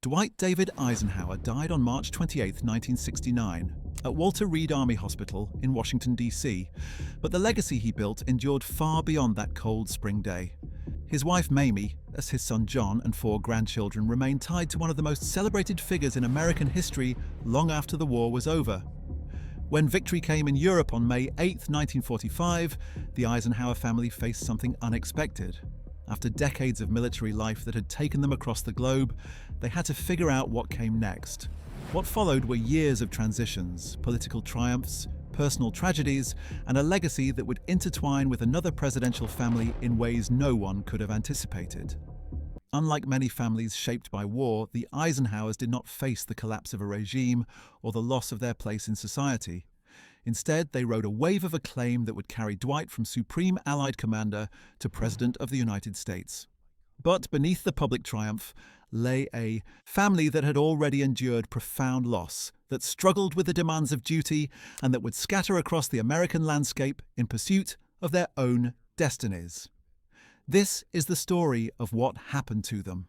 Dwight David Eisenhower died on March 28, 1969, at Walter Reed Army Hospital in Washington, D.C., but the legacy he built endured far beyond that cold spring day. His wife Mamie, as his son John and 4 grandchildren remain tied to one of the most celebrated figures in American history long after the war was over. When victory came in Europe on May 8, 1945, the Eisenhower family faced something unexpected. After decades of military life that had taken them across the globe, they had to figure out what came next. What followed were years of transitions, political triumphs, personal tragedies, and a legacy that would intertwine with another presidential family in ways no one could have anticipated. Unlike many families shaped by war, the Eisenhowers did not face the collapse of a regime or the loss of their place in society. Instead, they rode a wave of acclaim that would carry Dwight from Supreme Allied Commander to President of the United States. But beneath the public triumph lay a family that had already endured profound loss, that struggled with the demands of duty, and that would scatter across the American landscape in pursuit of their own destinies. This is the story of what happened to them.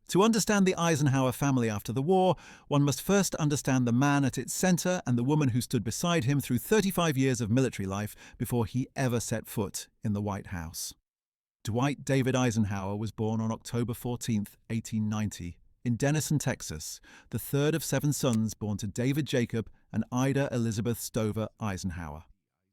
To understand the Eisenhower family after the war, one must first understand the man at its center and the woman who stood beside him through 35 years of military life before he ever set foot in the White House. Dwight David Eisenhower was born on October 14, 1890, in Denison, Texas, the third of 7 sons born to David Jacob and Ida Elizabeth Stover Eisenhower.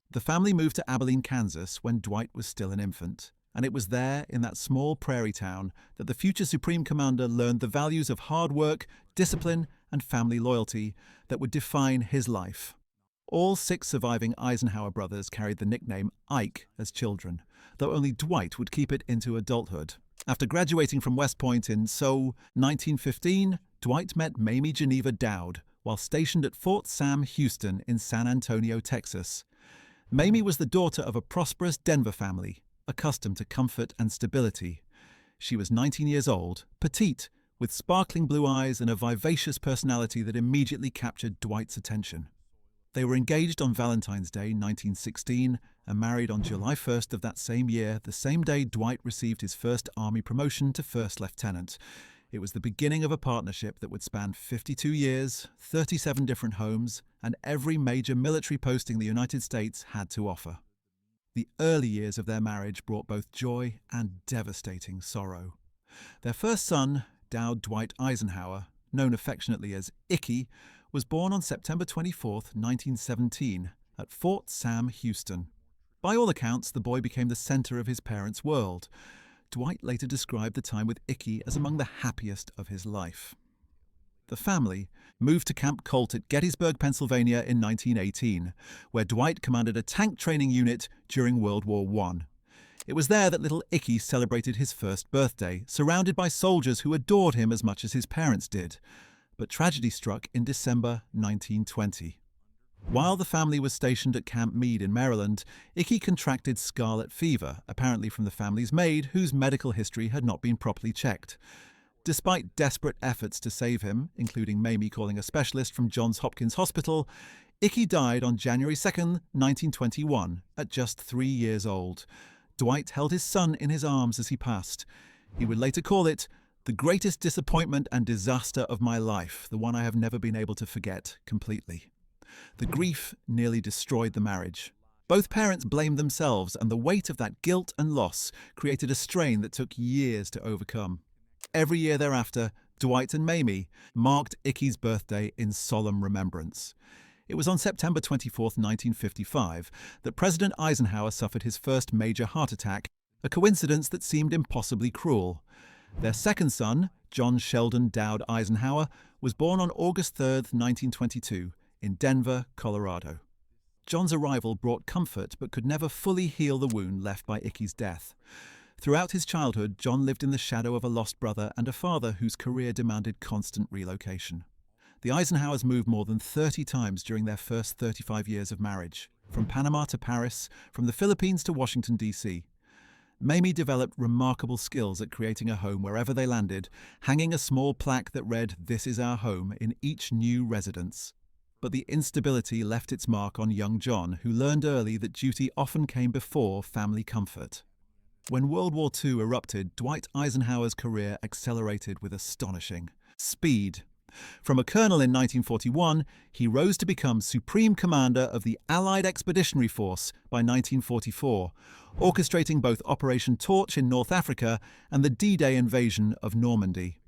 The family moved to Abilene, Kansas when Dwight was still an infant, and it was there, in that small prairie town, that the future Supreme Commander learned the values of hard work, discipline, and family loyalty that would define his life. All 6 surviving Eisenhower brothers carried the nickname Ike as children, though only Dwight would keep it into adulthood. After graduating from West Point in 1915, Dwight met Mamie Geneva Dowd while stationed at Fort Sam Houston in San Antonio, Texas. Mamie was the daughter of a prosperous Denver family, accustomed to comfort and stability. She was 19 years old, petite, with sparkling blue eyes and a vivacious personality that immediately captured Dwight's attention. They were engaged on Valentine's Day 1916 and married on July 1st of that same year, the same day Dwight received his first Army promotion to first lieutenant. It was the beginning of a partnership that would span 52 years, 37 different homes, and every major military posting the United States had to offer. The early years of their marriage brought both joy and devastating sorrow. Their first son, Dowd Dwight Eisenhower, known affectionately as Icky, was born on September 24, 1917, at Fort Sam Houston. By all accounts, the boy became the center of his parents' world. Dwight later described the time with Icky as among the happiest of his life. The family moved to Camp Colt at Gettysburg, Pennsylvania in 1918, where Dwight commanded a tank training unit during World War I. It was there that little Icky celebrated his first birthday, surrounded by soldiers who adored him as much as his parents did. But tragedy struck in December 1920. While the family was stationed at Camp Meade in Maryland, Icky contracted scarlet fever, apparently from the family's maid, whose medical history had not been properly checked. Despite desperate efforts to save him, including Mamie calling a specialist from Johns Hopkins Hospital, Icky died on January 2, 1921, at just 3 years old. Dwight held his son in his arms as he passed. He would later call it the greatest disappointment and disaster of my life, the one I have never been able to forget completely. The grief nearly destroyed the marriage. Both parents blamed themselves, and the weight of that guilt and loss created a strain that took years to overcome. Every year thereafter, Dwight and Mamie marked Icky's birthday in solemn remembrance. It was on September 24, 1955, that President Eisenhower suffered his first major heart attack, a coincidence that seemed impossibly cruel. Their second son, John Sheldon Dowd Eisenhower, was born on August 3, 1922, in Denver, Colorado. John's arrival brought comfort but could never fully heal the wound left by Icky's death. Throughout his childhood, John lived in the shadow of a lost brother and a father whose career demanded constant relocation. The Eisenhowers moved more than 30 times during their first 35 years of marriage, from Panama to Paris, from the Philippines to Washington, D.C. Mamie developed remarkable skills at creating a home wherever they landed, hanging a small plaque that read, "This is our home," in each new residence. But the instability left its mark on young John, who learned early that duty often came before family comfort. When World War II erupted, Dwight Eisenhower's career accelerated with astonishing Speed. From a colonel in 1941, he rose to become Supreme Commander of the Allied Expeditionary Force by 1944, orchestrating both Operation Torch in North Africa and the D-Day invasion of Normandy.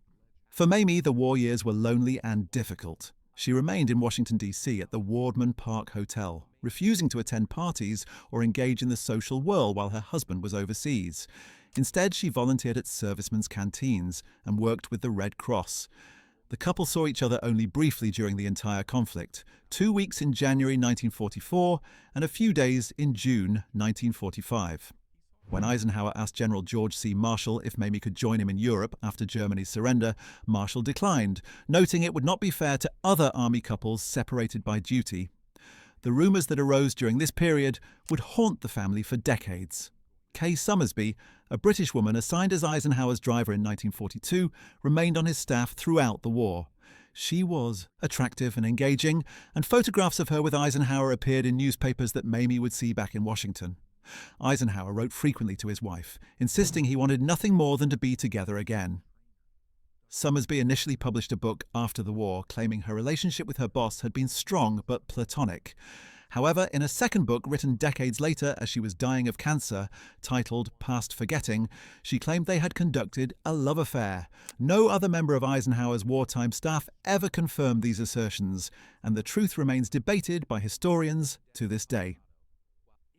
For Mamie, the war years were lonely and difficult. She remained in Washington, D.C. at the Wardman Park Hotel, refusing to attend parties or engage in the social whirl while her husband was overseas. Instead, she volunteered at servicemen's canteens and worked with the Red Cross. The couple saw each other only briefly during the entire conflict, 2 weeks in January 1944 and a few days in June 1945. When Eisenhower asked General George C. Marshall if Mamie could join him in Europe after Germany's surrender, Marshall declined, noting it would not be fair to other Army couples separated by duty. The rumours that arose during this period would haunt the family for decades. Kay Summersby, a British woman assigned as Eisenhower's driver in 1942, remained on his staff throughout the war. She was attractive and engaging, and photographs of her with Eisenhower appeared in newspapers that Mamie would see back in Washington. Eisenhower wrote frequently to his wife, insisting he wanted nothing more than to be together again. Summersby initially published a book after the war, claiming her relationship with her boss had been strong but platonic. However, in a second book written decades later as she was dying of cancer, titled Past Forgetting, she claimed they had conducted a love affair. No other member of Eisenhower's wartime staff ever confirmed these assertions, and the truth remains debated by historians to this day.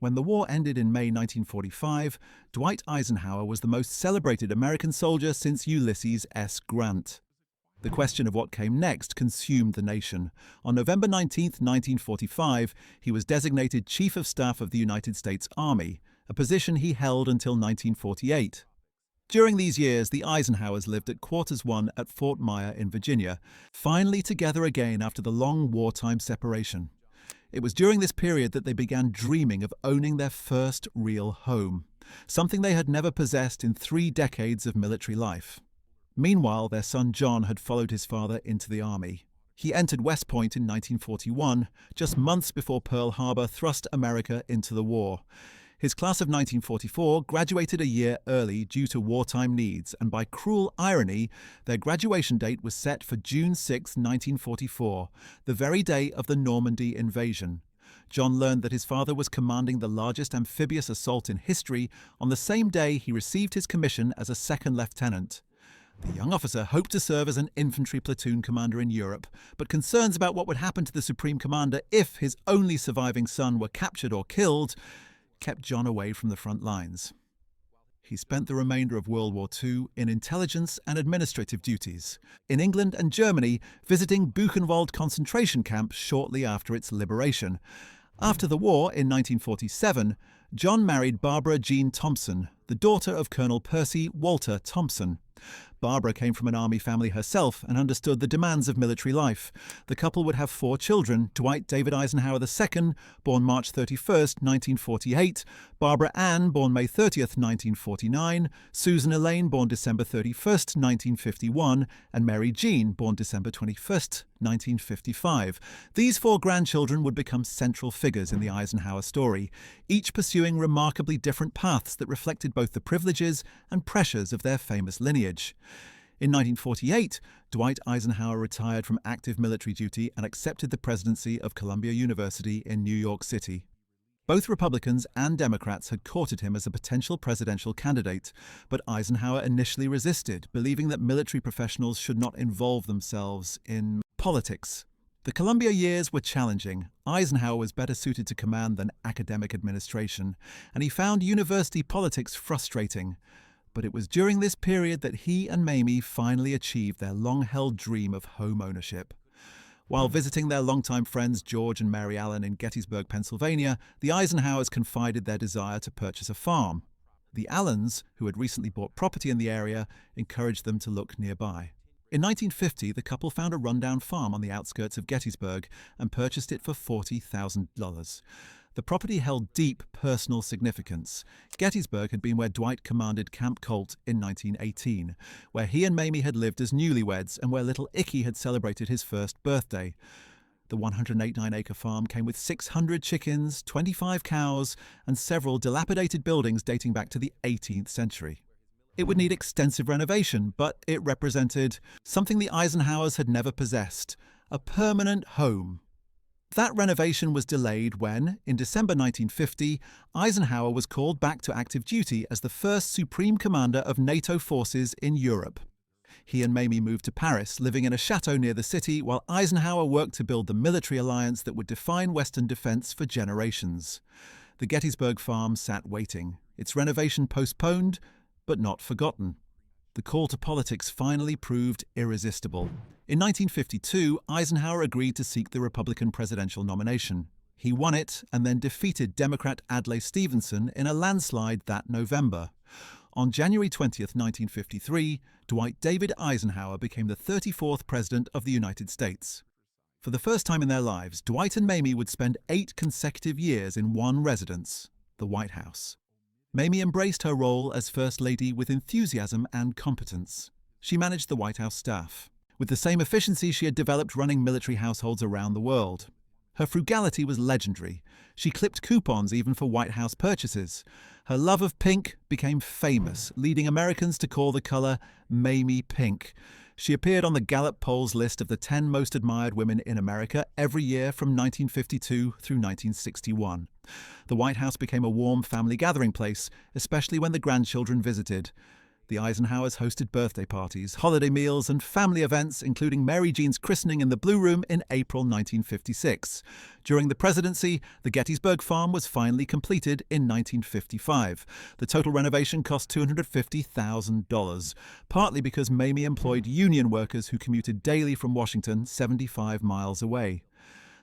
When the war ended in May 1945, Dwight Eisenhower was the most celebrated American soldier since Ulysses S. Grant. The question of what came next consumed the nation. On November 19, 1945, he was designated Chief of Staff of the United States Army, a position he held until 1948. During these years, the Eisenhowers lived at Quarters 1 at Fort Myer in Virginia, finally together again after the long wartime separation. It was during this period that they began dreaming of owning their first real home, something they had never possessed in 3 decades of military life. Meanwhile, their son John had followed his father into the Army. He entered West Point in 1941, just months before Pearl Harbor thrust America into the war. His class of 1944 graduated a year early due to wartime needs, and by cruel irony, their graduation date was set for June 6, 1944, the very day of the Normandy invasion. John learned that his father was commanding the largest amphibious assault in history on the same day he received his commission as a second lieutenant. The young officer hoped to serve as an infantry platoon commander in Europe, but concerns about what would happen to the Supreme Commander if his only surviving son were captured or killed kept John away from the front lines. He spent the remainder of World War II in intelligence and administrative duties, in England and Germany, visiting Buchenwald concentration camp shortly after its liberation. After the war, in 1947, John married Barbara Jean Thompson, the daughter of Colonel Percy Walter Thompson. Barbara came from an army family herself and understood the demands of military life. The couple would have 4 children: Dwight David Eisenhower II, born March 31, 1948, Barbara Ann, born May 30, 1949, Susan Elaine, born December 31, 1951, and Mary Jean, born December 21, 1955. These 4 grandchildren would become central figures in the Eisenhower story, each pursuing remarkably different paths that reflected both the privileges and pressures of their famous lineage. In 1948, Dwight Eisenhower retired from active military duty and accepted the presidency of Columbia University in New York City. Both Republicans and Democrats had courted him as a potential presidential candidate, but Eisenhower initially resisted, believing that military professionals should not involve themselves in politics. The Columbia years were challenging. Eisenhower was better suited to command than academic administration, and he found university politics frustrating. But it was during this period that he and Mamie finally achieved their long-held dream of home ownership. While visiting their longtime friends George and Mary Allen in Gettysburg, Pennsylvania, the Eisenhowers confided their desire to purchase a farm. The Allens, who had recently bought property in the area, encouraged them to look nearby. In 1950, the couple found a rundown farm on the outskirts of Gettysburg and purchased it for $40,000. The property held deep personal significance. Gettysburg had been where Dwight commanded Camp Colt in 1918, where he and Mamie had lived as newlyweds and where little Icky had celebrated his first birthday. The 189-acre farm came with 600 chickens, 25 cows, and several dilapidated buildings dating back to the 18th century. It would need extensive renovation, but it represented something the Eisenhowers had never possessed: a permanent home. That renovation was delayed when, in December 1950, Eisenhower was called back to active duty as the first Supreme Commander of NATO forces in Europe. He and Mamie moved to Paris, living in a chateau near the city, while Eisenhower worked to build the military alliance that would define Western defense for generations. The Gettysburg farm sat waiting, its renovation postponed, but not forgotten. The call to politics finally proved irresistible. In 1952, Eisenhower agreed to seek the Republican presidential nomination. He won it and then defeated Democrat Adlai Stevenson in a landslide that November. On January 20, 1953, Dwight David Eisenhower became the 34th President of the United States. For the first time in their lives, Dwight and Mamie would spend 8 consecutive years in one residence, the White House. Mamie embraced her role as First Lady with enthusiasm and competence. She managed the White House staff with the same efficiency she had developed running military households around the world. Her frugality was legendary. She clipped coupons even for White House purchases. Her love of pink became famous, leading Americans to call the color Mamie Pink. She appeared on the Gallup Polls list of the 10 most admired women in America every year from 1952 through 1961. The White House became a warm family gathering place, especially when the grandchildren visited. The Eisenhowers hosted birthday parties, holiday meals, and family events, including Mary Jean's christening in the Blue Room in April 1956. During the presidency, the Gettysburg farm was finally completed in 1955. The total renovation cost $250,000, partly because Mamie employed union workers who commuted daily from Washington, 75 miles away.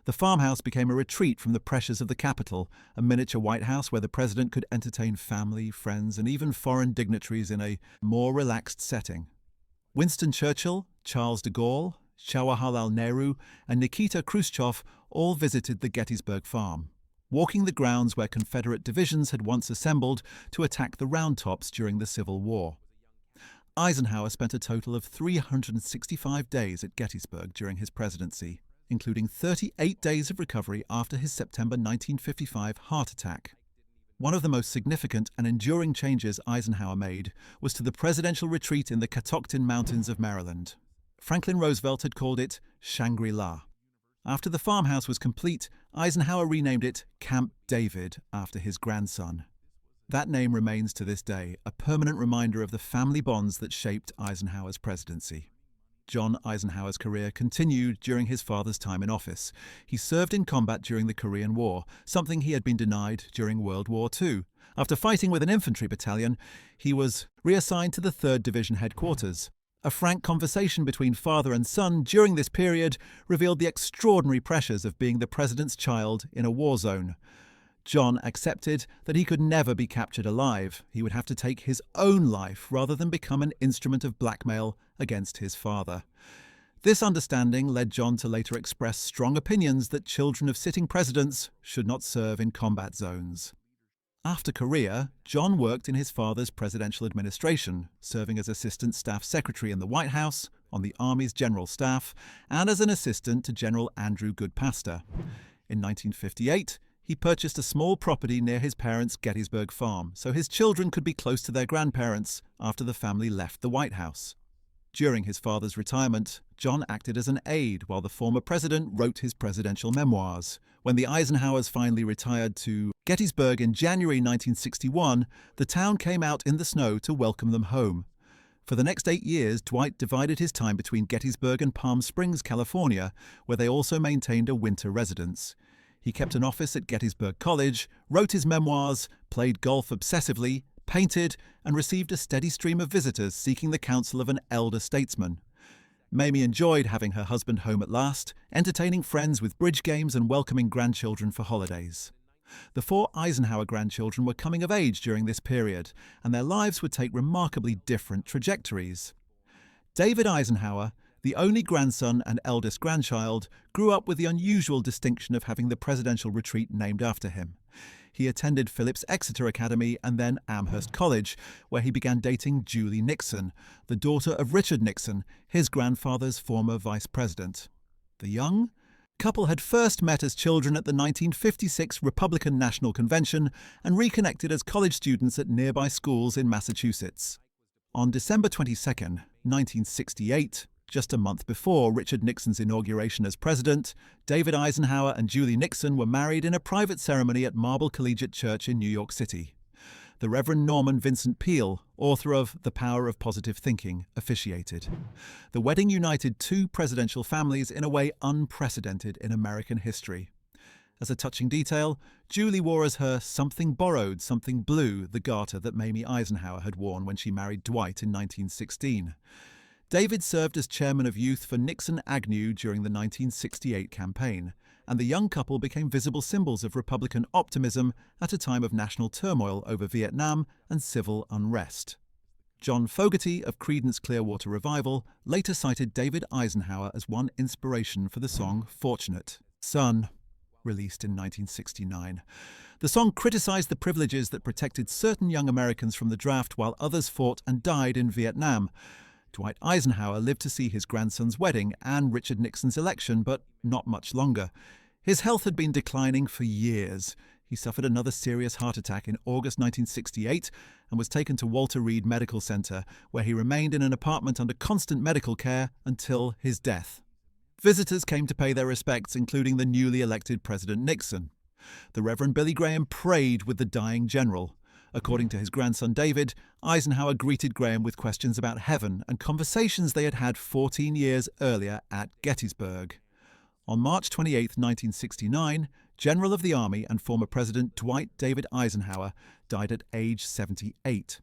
The farmhouse became a retreat from the pressures of the Capitol, a miniature White House where the president could entertain family, friends, and even foreign dignitaries in a more relaxed setting. Winston Churchill, Charles de Gaulle, Jawaharlal Nehru, and Nikita Khrushchev all visited the Gettysburg farm, walking the grounds where Confederate divisions had once assembled to attack the Round Tops during the Civil War. Eisenhower spent a total of 365 days at Gettysburg during his presidency, including 38 days of recovery after his September 1955 heart attack. One of the most significant and enduring changes Eisenhower made was to the presidential retreat in the Catoctin Mountains of Maryland. Franklin Roosevelt had called it Shangri-La. After the farmhouse was complete, Eisenhower renamed it Camp David after his grandson. That name remains to this day a permanent reminder of the family bonds that shaped Eisenhower's presidency. John Eisenhower's career continued during his father's time in office. He served in combat during the Korean War, something he had been denied during World War II. After fighting with an infantry battalion, he was reassigned to the 3rd Division headquarters. A frank conversation between father and son during this period revealed the extraordinary pressures of being the president's child in a war zone. John accepted that he could never be captured alive. He would have to take his own life rather than become an instrument of blackmail against his father. This understanding led John to later express strong opinions that children of sitting presidents should not serve in combat zones. After Korea, John worked in his father's presidential administration, serving as Assistant Staff Secretary in the White House, on the Army's General Staff, and as an assistant to General Andrew Goodpaster. In 1958, he purchased a small property near his parents' Gettysburg farm so his children could be close to their grandparents after the family left the White House. During his father's retirement, John acted as an aide while the former president wrote his presidential memoirs. When the Eisenhowers finally retired to Gettysburg in January 1961, the town came out in the snow to welcome them home. For the next 8 years, Dwight divided his time between Gettysburg and Palm Springs, California, where they also maintained a winter residence. He kept an office at Gettysburg College, wrote his memoirs, played golf obsessively, painted, and received a steady stream of visitors seeking the counsel of an elder statesman. Mamie enjoyed having her husband home at last, entertaining friends with bridge games and welcoming grandchildren for holidays. The 4 Eisenhower grandchildren were coming of age during this period, and their lives would take remarkably different trajectories. David Eisenhower, the only grandson and eldest grandchild, grew up with the unusual distinction of having the presidential retreat named after him. He attended Phillips Exeter Academy and then Amherst College, where he began dating Julie Nixon, the daughter of Richard Nixon, his grandfather's former vice president. The young couple had first met as children at the 1956 Republican National Convention and reconnected as college students at nearby schools in Massachusetts. On December 22, 1968, just a month before Richard Nixon's inauguration as president, David Eisenhower and Julie Nixon were married in a private ceremony at Marble Collegiate Church in New York City. The Reverend Norman Vincent Peale, author of The Power of Positive Thinking, officiated. The wedding united two presidential families in a way unprecedented in American history. As a touching detail, Julie wore as her something borrowed, something blue the garter that Mamie Eisenhower had worn when she married Dwight in 1916. David served as chairman of youth for Nixon-Agnew during the 1968 campaign, and the young couple became visible symbols of Republican optimism at a time of national turmoil over Vietnam and civil unrest. John Fogerty of Creedence Clearwater Revival later cited David Eisenhower as one inspiration for the song Fortunate Son, released in 1969. The song criticized the privileges that protected certain young Americans from the draft while others fought and died in Vietnam. Dwight Eisenhower lived to see his grandson's wedding and Richard Nixon's election, but not much longer. His health had been declining for years. He suffered another serious heart attack in August 1968 and was taken to Walter Reed Medical Center, where he remained in an apartment under constant medical care until his death. Visitors came to pay their respects, including the newly elected President Nixon. The Reverend Billy Graham prayed with the dying general. According to his grandson David, Eisenhower greeted Graham with questions about heaven and conversations they had had 14 years earlier at Gettysburg. On March 28, 1969, General of the Army and former President Dwight David Eisenhower died at age 78.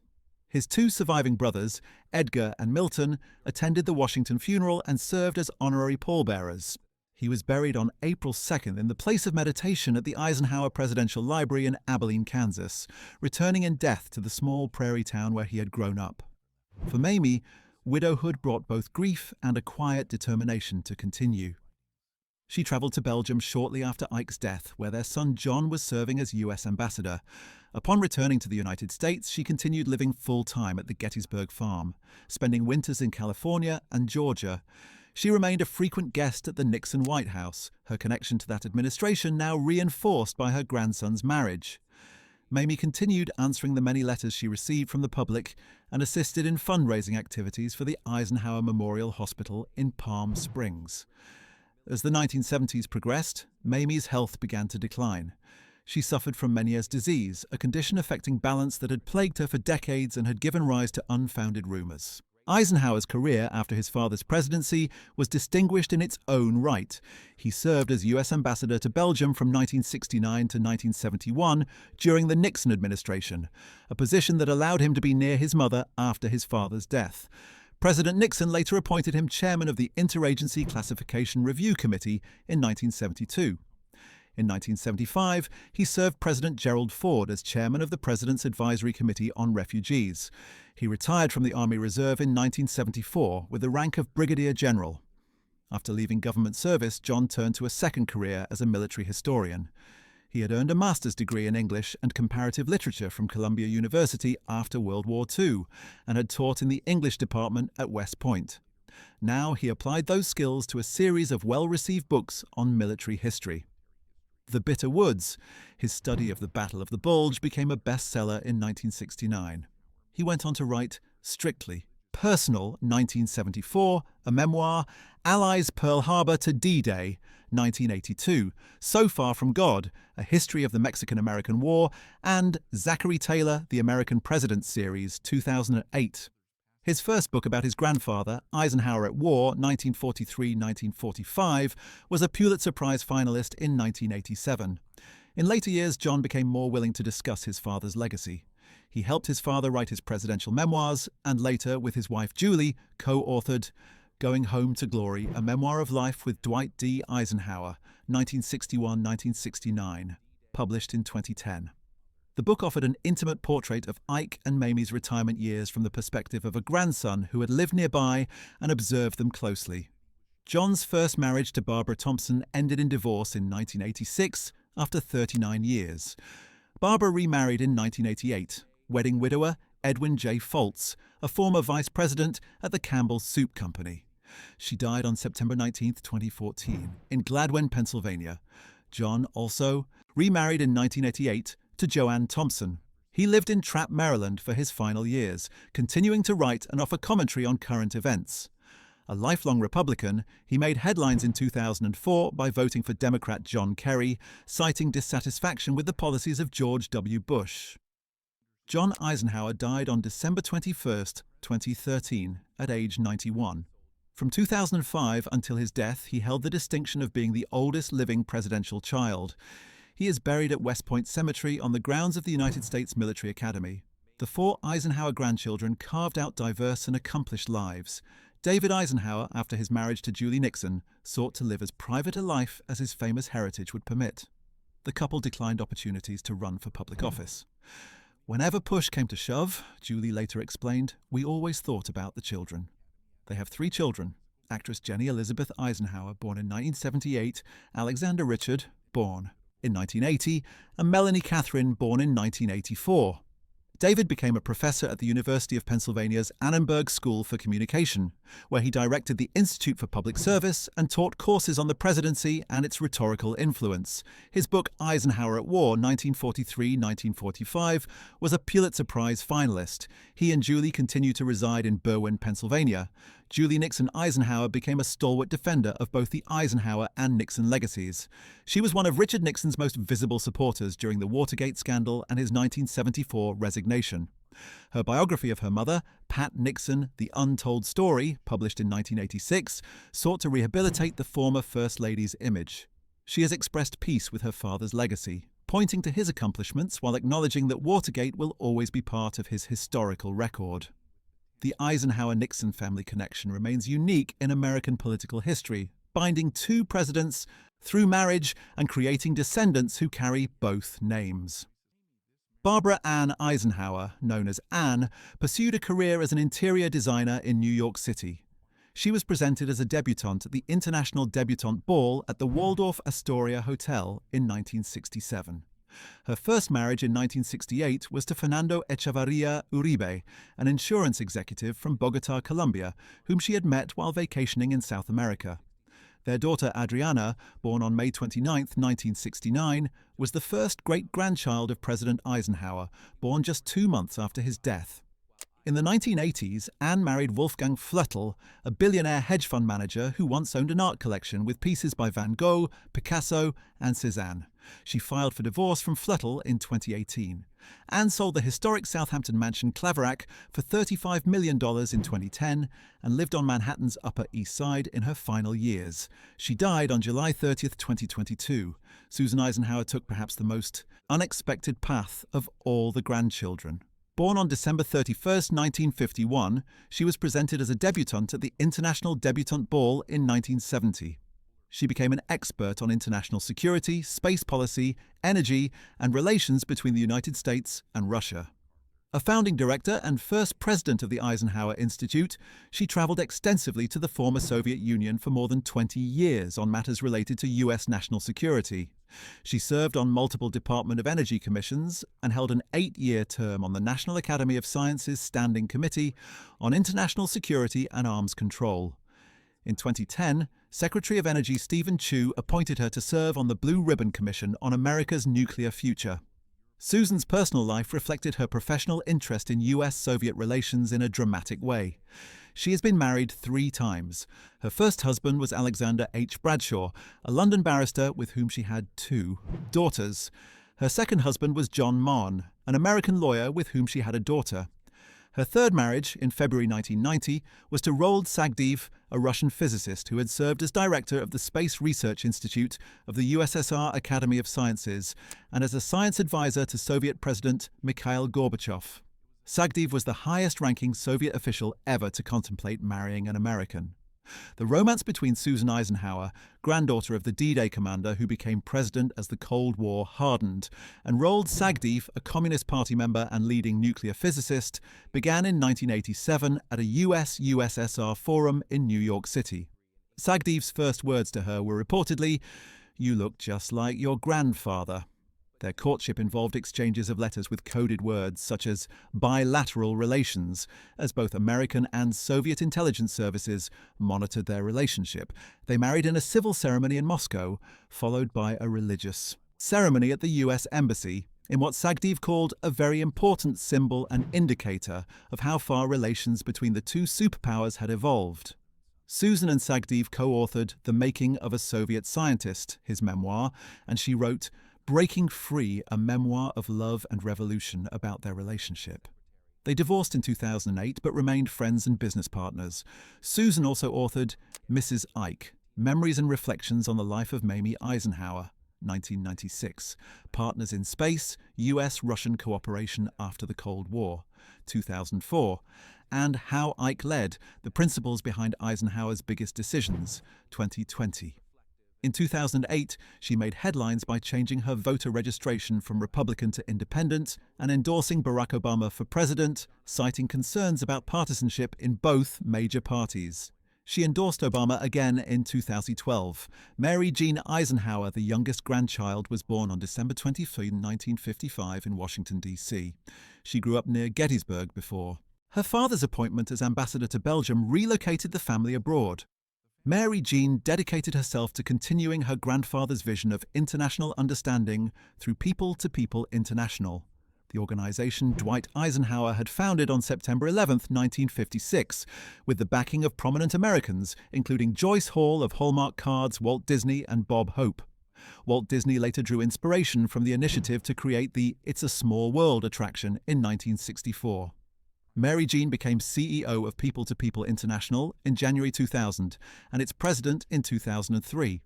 His two surviving brothers, Edgar and Milton, attended the Washington funeral and served as honorary pallbearers. He was buried on April 2nd in the place of meditation at the Eisenhower Presidential Library in Abilene, Kansas, returning in death to the small prairie town where he had grown up. For Mamie, widowhood brought both grief and a quiet determination to continue. She traveled to Belgium shortly after Ike's death, where their son John was serving as U.S. ambassador. Upon returning to the United States, she continued living full-time at the Gettysburg farm, spending winters in California and Georgia. She remained a frequent guest at the Nixon White House, her connection to that administration now reinforced by her grandson's marriage. Mamie continued answering the many letters she received from the public and assisted in fundraising activities for the Eisenhower Memorial Hospital in Palm Springs. As the 1970s progressed, Mamie's health began to decline. She suffered from Meniere's disease, a condition affecting balance that had plagued her for decades and had given rise to unfounded rumors. Eisenhower's career after his father's presidency was distinguished in its own right. He served as U.S. ambassador to Belgium from 1969 to 1971 during the Nixon administration, a position that allowed him to be near his mother after his father's death. President Nixon later appointed him chairman of the Interagency Classification Review Committee in 1972. In 1975, he served President Gerald Ford as chairman of the President's Advisory Committee on Refugees. He retired from the Army Reserve in 1974 with the rank of Brigadier General. After leaving government service, John turned to a second career as a military historian. He had earned a master's degree in English and comparative literature from Columbia University after World War II and had taught in the English department at West Point. Now he applied those skills to a series of well-received books on military history. The Bitter Woods, his study of the Battle of the Bulge, became a bestseller in 1969. He went on to write Strictly Personal, 1974, a memoir, Allies Pearl Harbor to D-Day, 1982, So Far From God, a history of the Mexican-American War, and Zachary Taylor, The American President series, 2008. His first book about his grandfather, Eisenhower at War, 1943-1945, was a Pulitzer Prize finalist in 1987. In later years, John became more willing to discuss his father's legacy. He helped his father write his presidential memoirs, and later, with his wife Julie, co-authored Going Home to Glory, a memoir of life with Dwight D. Eisenhower, 1961-1969, published in 2010. The book offered an intimate portrait of Ike and Mamie's retirement years from the perspective of a grandson who had lived nearby and observed them closely. John's first marriage to Barbara Thompson ended in divorce in 1986 after 39 years. Barbara remarried in 1988, wedding widower Edwin J. Foltz, a former vice president at the Campbell Soup Company. She died on September 19, 2014, in Gladwin, Pennsylvania. John also remarried in 1988 to Joanne Thompson. He lived in Trapp, Maryland for his final years, continuing to write and offer commentary on current events. A lifelong Republican, he made headlines in 2004 by voting for Democrat John Kerry, citing dissatisfaction with the policies of George W. Bush. John Eisenhower died on December 21, 2013, at age 91. From 2005 until his death, he held the distinction of being the oldest living presidential child. He is buried at West Point Cemetery on the grounds of the United States Military Academy. The 4 Eisenhower grandchildren carved out diverse and accomplished lives. David Eisenhower, after his marriage to Julie Nixon, sought to live as private a life as his famous heritage would permit. The couple declined opportunities to run for public office. Whenever push came to shove, Julie later explained, we always thought about the children. They have 3 children: actress Jenny Elizabeth Eisenhower, born in 1978, Alexander Richard, born in 1980, and Melanie Catherine, born in 1984. David became a professor at the University of Pennsylvania's Annenberg School for Communication, where he directed the Institute for Public Service and taught courses on the presidency and its rhetorical influence. His book Eisenhower at War, 1943-1945, was a Pulitzer Prize finalist. He and Julie continue to reside in Berwyn, Pennsylvania. Julie Nixon Eisenhower became a stalwart defender of both the Eisenhower and Nixon legacies. She was one of Richard Nixon's most visible supporters during the Watergate scandal and his 1974 resignation. Her biography of her mother, Pat Nixon, The Untold Story, published in 1986, sought to rehabilitate the former First Lady's image. She has expressed peace with her father's legacy, pointing to his accomplishments while acknowledging that Watergate will always be part of his historical record. The Eisenhower-Nixon family connection remains unique in American political history, binding 2 presidents through marriage and creating descendants who carry both names. Barbara Ann Eisenhower, known as Ann, pursued a career as an interior designer in New York City. She was presented as a debutante at the International Debutante Ball at the Waldorf Astoria Hotel in 1967. Her first marriage in 1968 was to Fernando Echevarria Uribe, an insurance executive from Bogota, Colombia, whom she had met while vacationing in South America. Their daughter Adriana, born on May 29, 1969, was the first great-grandchild of President Eisenhower, born just 2 months after his death. In the 1980s, Anne married Wolfgang Flötl, a billionaire hedge fund manager who once owned an art collection with pieces by Van Gogh, Picasso, and Cézanne. She filed for divorce from Flötl in 2018. Anne sold the historic Southampton mansion Claverack for $35 million in 2010 and lived on Manhattan's Upper East Side in her final years. She died on July 30, 2022. Susan Eisenhower took perhaps the most unexpected path of all the grandchildren. Born on December 31, 1951, she was presented as a debutante at the International Debutante Ball in 1970. She became an expert on international security, space policy, energy, and relations between the United States and Russia. A founding director and first president of the Eisenhower Institute, she traveled extensively to the former Soviet Union for more than 20 years on matters related to U.S. national security. She served on multiple Department of Energy commissions and held an 8-year term on the National Academy of Sciences Standing Committee on International Security and Arms Control. In 2010, Secretary of Energy Stephen Chu appointed her to serve on the Blue Ribbon Commission on America's Nuclear Future. Susan's personal life reflected her professional interest in U.S.-Soviet relations in a dramatic way. She has been married 3 times. Her first husband was Alexander H. Bradshaw, a London barrister with whom she had 2 daughters. Her second husband was John Mahon, an American lawyer with whom she had a daughter. Her third marriage, in February 1990, was to Roald Sagdiv, a Russian physicist who had served as director of the Space Research Institute of the USSR Academy of Sciences and as a science advisor to Soviet President Mikhail Gorbachev. Sagdiv was the highest-ranking Soviet official ever to contemplate marrying an American. The romance between Susan Eisenhower, granddaughter of the D-Day commander who became president as the Cold War hardened, and Roald Sagdiv, a Communist Party member and leading nuclear physicist, began in 1987 at a US-USSR forum in New York City. Sagdiv's first words to her were reportedly, "You look just like your grandfather." Their courtship involved exchanges of letters with coded words such as bilateral relations, as both American and Soviet intelligence services monitored their relationship. They married in a civil ceremony in Moscow, followed by a religious ceremony at the U.S. Embassy in what Sagdiv called a very important symbol and indicator of how far relations between the two superpowers had evolved. Susan and Sagdiv co-authored The Making of a Soviet Scientist, his memoir, and she wrote Breaking Free, a memoir of love and revolution about their relationship. They divorced in 2008 but remained friends and business partners. Susan also authored Mrs. Ike, Memories and Reflections on the Life of Mamie Eisenhower, 1996, Partners in Space, US-Russian Cooperation After the Cold War, 2004, and How Ike Led, The Principles Behind Eisenhower's Biggest Decisions, 2020. In 2008, she made headlines by changing her voter registration from Republican to Independent and endorsing Barack Obama for president, citing concerns about partisanship in both major parties. She endorsed Obama again in 2012. Mary Jean Eisenhower, the youngest grandchild, was born on December 23, 1955 in Washington, D.C. She grew up near Gettysburg before. Her father's appointment as ambassador to Belgium relocated the family abroad. Mary Jean dedicated herself to continuing her grandfather's vision of international understanding through People to People International, the organization Dwight Eisenhower had founded on September 11, 1956, with the backing of prominent Americans, including Joyce Hall of Hallmark Cards, Walt Disney, and Bob Hope. Walt Disney later drew inspiration from the initiative to create the It's a Small World attraction in 1964. Mary Jean became CEO of People to People International in January 2000 and its president in 2003.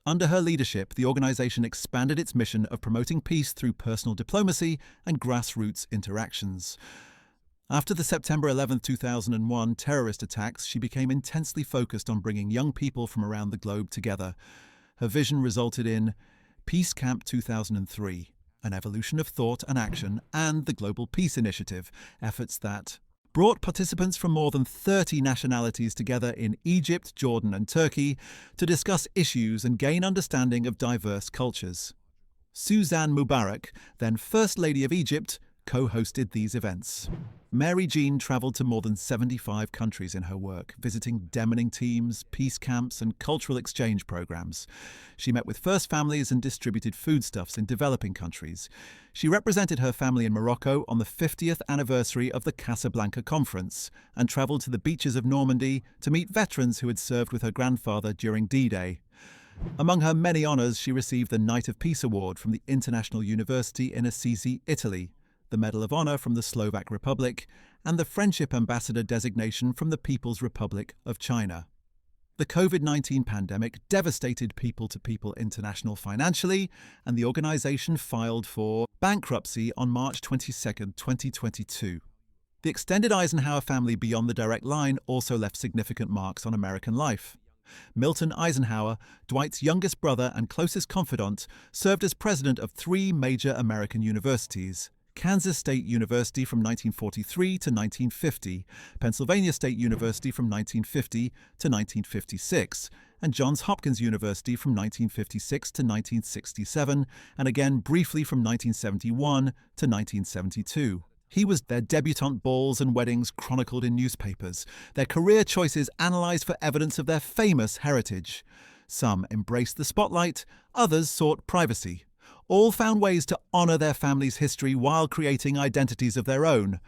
Under her leadership, the organization expanded its mission of promoting peace through personal diplomacy and grassroots interactions. After the September 11, 2001 terrorist attacks, she became intensely focused on bringing young people from around the globe together. Her vision resulted in Peace Camp 2003, an evolution of thought and action, and the Global Peace Initiative, efforts that brought participants from more than 30 nationalities together in Egypt, Jordan, and Turkey to discuss issues and gain understanding of diverse cultures. Suzanne Mubarak, then First Lady of Egypt, co-hosted these events. Mary Jean travelled to more than 75 countries in her work, visiting demining teams, peace camps, and cultural exchange programs. She met with first families and distributed foodstuffs in developing countries. She represented her family in Morocco on the 50th anniversary of the Casablanca Conference and travelled to the beaches of Normandy to meet veterans who had served with her grandfather during D-Day. Among her many honours, she received the Knight of Peace Award from the International University in Assisi, Italy, the Medal of Honor from the Slovak Republic, and the Friendship Ambassador designation from the People's Republic of China. The COVID-19 pandemic devastated People to People International financially, and the organization filed for bankruptcy on March 22, 2022. The extended Eisenhower family beyond the direct line also left significant marks on American life. Milton Eisenhower, Dwight's youngest brother and closest confidant, served as president of 3 major American universities: Kansas State University from 1943 to 1950, Pennsylvania State University from 1950 to 1956, and Johns Hopkins University from 1956 to 1967, and again briefly from 1971 to 1972. He was their debutante balls and weddings chronicled in newspapers, their career choices analysed for evidence of their famous heritage. Some embraced the spotlight, others sought privacy. All found ways to honour their family's history while creating identities of their own.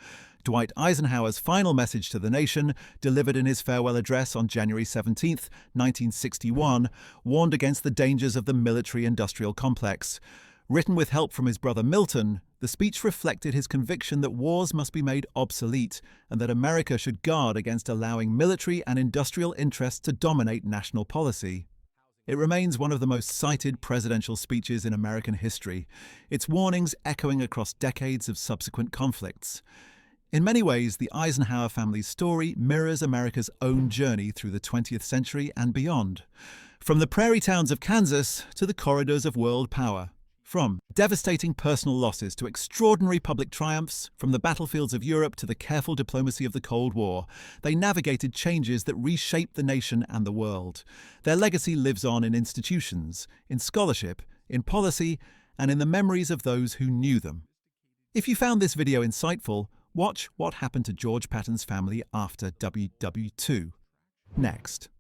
Dwight Eisenhower's final message to the nation, delivered in his farewell address on January 17, 1961, warned against the dangers of the military-industrial complex. Written with help from his brother Milton, the speech reflected his conviction that wars must be made obsolete and that America should guard against allowing military and industrial interests to dominate national policy. It remains one of the most cited presidential speeches in American history, its warnings echoing across decades of subsequent conflicts. In many ways, the Eisenhower family's story mirrors America's own journey through the 20th century and beyond. From the prairie towns of Kansas to the corridors of world power. From devastating personal losses to extraordinary public triumphs, from the battlefields of Europe to the careful diplomacy of the Cold War, they navigated changes that reshaped the nation and the world. Their legacy lives on in institutions, in scholarship, in policy, and in the memories of those who knew them. If you found this video insightful, watch What Happened to George Patton's Family After WW2 next.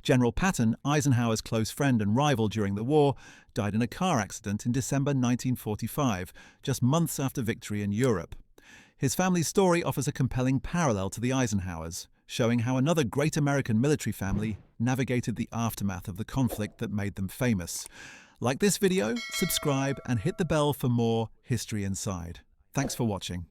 General Patton, Eisenhower's close friend and rival during the war, died in a car accident in December 1945, just months after victory in Europe. His family's story offers a compelling parallel to the Eisenhowers, showing how another great American military family navigated the aftermath of the conflict that made them famous. Like this video, subscribe, and hit the bell for more History Inside. Thanks for watching.